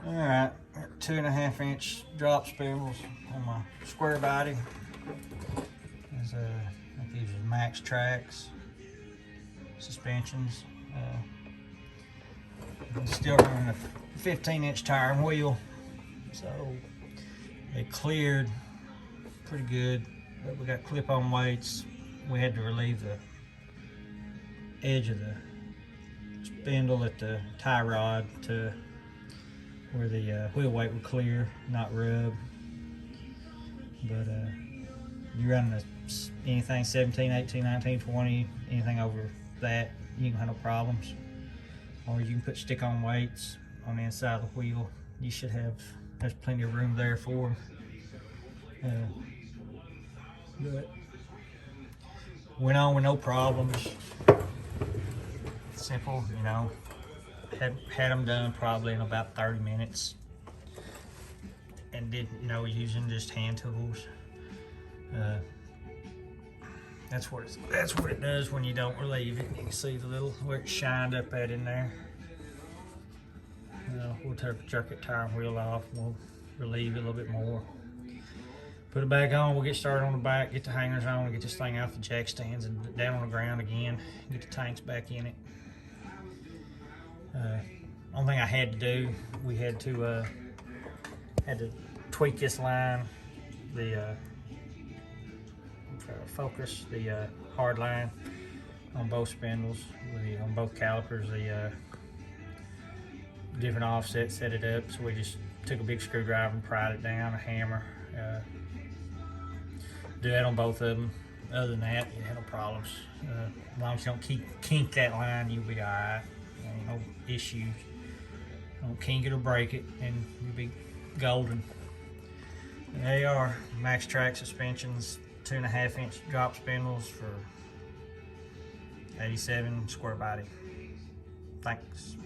All right, 2.5 inch drop spindles on my Squarebody. I think these are Maxtracs suspensions. I'm still running a 15-inch tire and wheel, so it cleared pretty good. But we got clip-on weights. We had to relieve the edge of the spindle at the tie rod to where the wheel weight would clear, not rub. But you running anything 17, 18, 19, 20, anything over that, you can have no problems. Or you can put stick-on weights on the inside of the wheel. You should have, there's plenty of room there for them. But went on with no problems. Simple, you know. Had them done probably in about 30 minutes, and did, you know, using just hand tools. That's what it does when you don't relieve it. You can see the little where it's shined up at in there. We'll jerk it tire and wheel off. We'll relieve it a little bit more. Put it back on. We'll get started on the back. Get the hangers on and get this thing out the jack stands and down on the ground again. Get the tanks back in it. Only thing I had to do, we had to tweak this line, the focus, the hard line on both spindles, on both calipers, the different offsets, set it up. So we just took a big screwdriver and pried it down, a hammer. Do that on both of them. Other than that, you have no problems. As long as you don't kink that line, you'll be all right. Ain't no issues. Don't kink it or break it, and you'll be golden. And there you are, Maxtrac suspensions, 2.5 inch drop spindles for 87 Squarebody. Thanks.